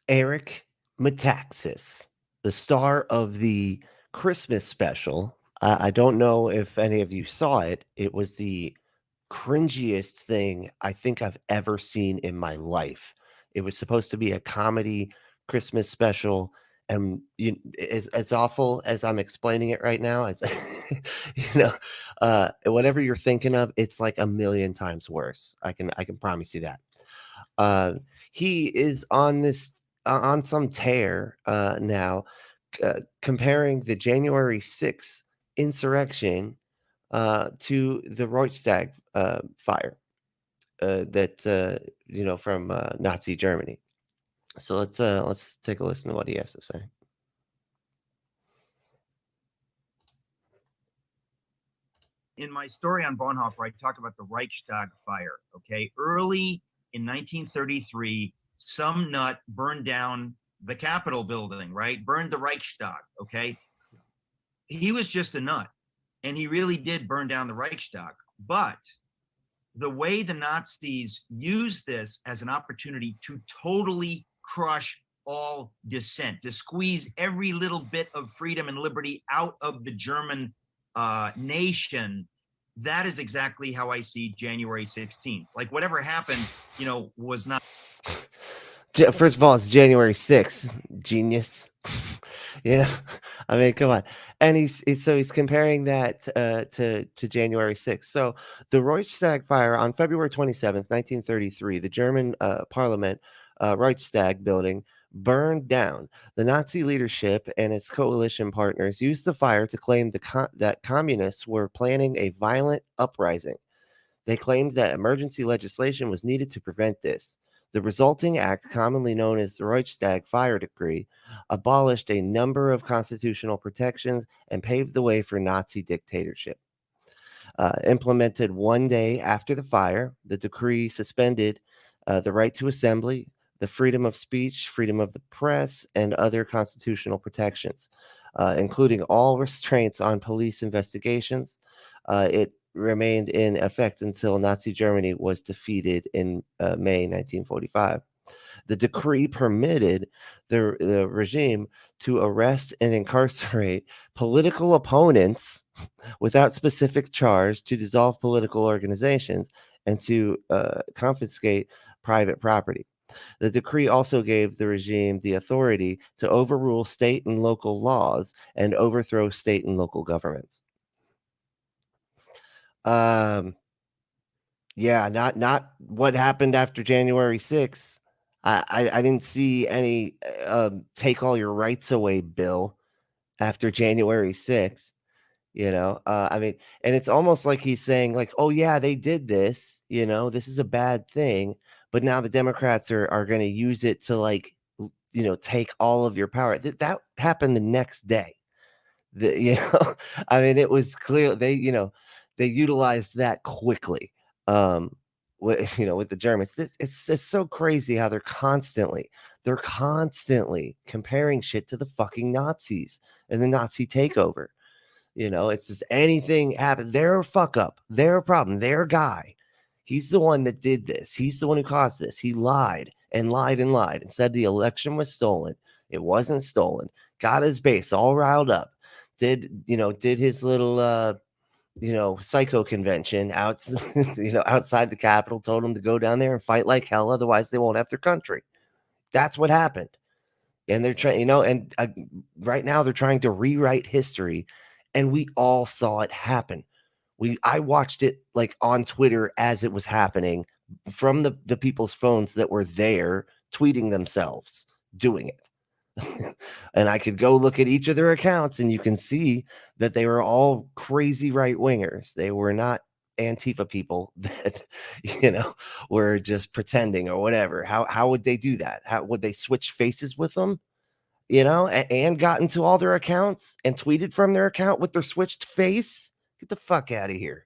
Eric Metaxas, the star of the Christmas special. I don't know if any of you saw it. It was the cringiest thing I think I've ever seen in my life. It was supposed to be a comedy Christmas special, and as awful as I'm explaining it right now, as you know, whatever you're thinking of, it's like a million times worse. I can promise you that. Uh, he is on this on some tear now, comparing the January 6th insurrection to the Reichstag fire that from Nazi Germany. So let's take a listen to what he has to say. In my story on Bonhoeffer, I talk about the Reichstag fire. Okay, early in 1933, some nut burned down the Capitol building. Right, burned the Reichstag. Okay, he was just a nut, and he really did burn down the Reichstag. But the way the Nazis used this as an opportunity to totally crush all dissent, to squeeze every little bit of freedom and liberty out of the German nation. That is exactly how I see January 16th. Like whatever happened, was not. First of all, it's January 6th, genius. Yeah, I mean, come on. And he's comparing that to January 6th. So the Reichstag fire on February 27th, 1933, the German Parliament Reichstag building burned down. The Nazi leadership and its coalition partners used the fire to claim that communists were planning a violent uprising. They claimed that emergency legislation was needed to prevent this. The resulting act, commonly known as the Reichstag Fire Decree, abolished a number of constitutional protections and paved the way for Nazi dictatorship. Implemented one day after the fire, the decree suspended the right to assembly, the freedom of speech, freedom of the press, and other constitutional protections, including all restraints on police investigations. It remained in effect until Nazi Germany was defeated in May 1945. The decree permitted the regime to arrest and incarcerate political opponents without specific charge, to dissolve political organizations, and to confiscate private property. The decree also gave the regime the authority to overrule state and local laws and overthrow state and local governments. Um, yeah, not what happened after January 6th. I didn't see any take all your rights away bill after January 6th. I mean, and it's almost like he's saying, like, oh yeah, they did this, this is a bad thing, but now the Democrats are going to use it to, like, take all of your power. That happened the next day. I mean, it was clear they utilized that quickly. With the Germans, it's just so crazy how they're constantly comparing shit to the fucking Nazis and the Nazi takeover. It's just anything happens. Their fuck up, their problem, their guy. He's the one that did this. He's the one who caused this. He lied and lied and lied and said the election was stolen. It wasn't stolen. Got his base all riled up. Did his little psycho convention outside the Capitol, told them to go down there and fight like hell, otherwise they won't have their country. That's what happened. And they're trying, and right now they're trying to rewrite history, and we all saw it happen. I watched it like on Twitter as it was happening, from the people's phones that were there tweeting themselves doing it. And I could go look at each of their accounts, and you can see that they were all crazy right wingers. They were not Antifa people that were just pretending or whatever. How would they do that? How would they switch faces with them? And got into all their accounts and tweeted from their account with their switched face? Get the fuck out of here.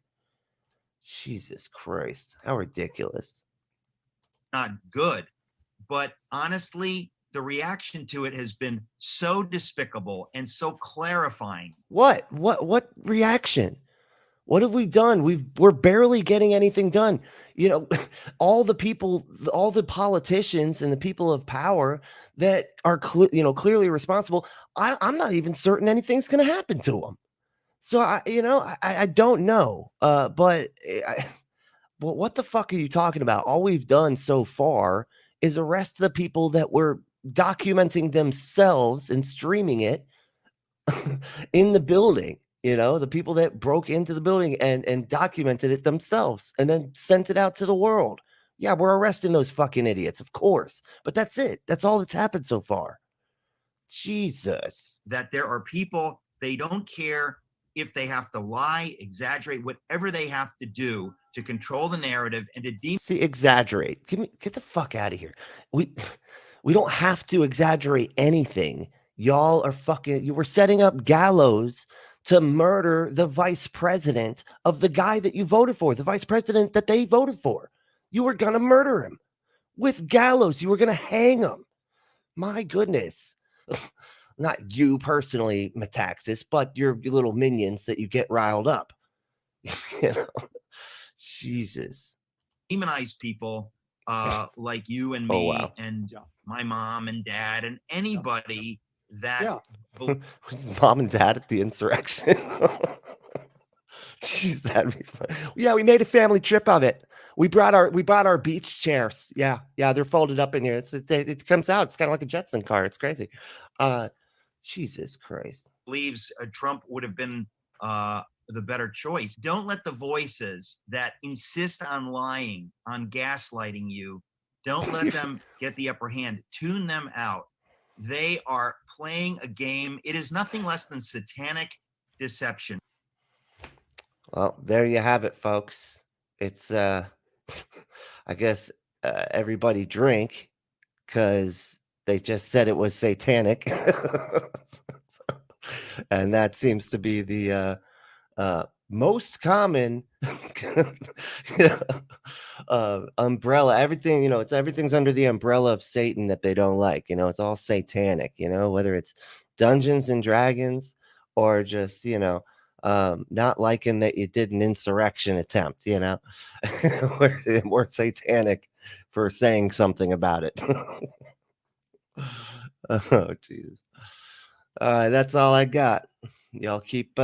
Jesus Christ. How ridiculous. Not good. But honestly, the reaction to it has been so despicable and so clarifying. What reaction? What have we done? We're barely getting anything done. You know, all the people, all the politicians and the people of power that are clearly responsible. I'm not even certain anything's going to happen to them. So I don't know. But what the fuck are you talking about? All we've done so far is arrest the people that were documenting themselves and streaming it in the building. The people that broke into the building and documented it themselves and then sent it out to the world. Yeah, we're arresting those fucking idiots, of course. But that's it. That's all that's happened so far. Jesus. That there are people, they don't care if they have to lie, exaggerate, whatever they have to do to control the narrative and to see, exaggerate. Get the fuck out of here. We don't have to exaggerate anything. Y'all are you were setting up gallows to murder the vice president of the guy that you voted for, the vice president that they voted for. You were gonna murder him with gallows. You were gonna hang him. My goodness. Not you personally, Metaxas, but your little minions that you get riled up. Jesus. demonize people like you and me wow. and my mom and dad and anybody that was mom and dad at the insurrection. Jeez, that'd be fun. Yeah, we made a family trip of it. We brought our beach chairs. Yeah, they're folded up in here. It comes out. It's kind of like a Jetson car. It's crazy. Jesus Christ. Believes Trump would have been the better choice. Don't let the voices that insist on lying, on gaslighting you, don't let them get the upper hand. Tune them out. They are playing a game. It is nothing less than satanic deception. Well, there you have it, folks. It's I guess everybody drink because they just said it was satanic. And that seems to be the most common umbrella. Everything, everything's under the umbrella of Satan that they don't like. It's all satanic, whether it's Dungeons and Dragons or just, not liking that you did an insurrection attempt, we're satanic for saying something about it. Oh, Jesus. All right, that's all I got. Y'all keep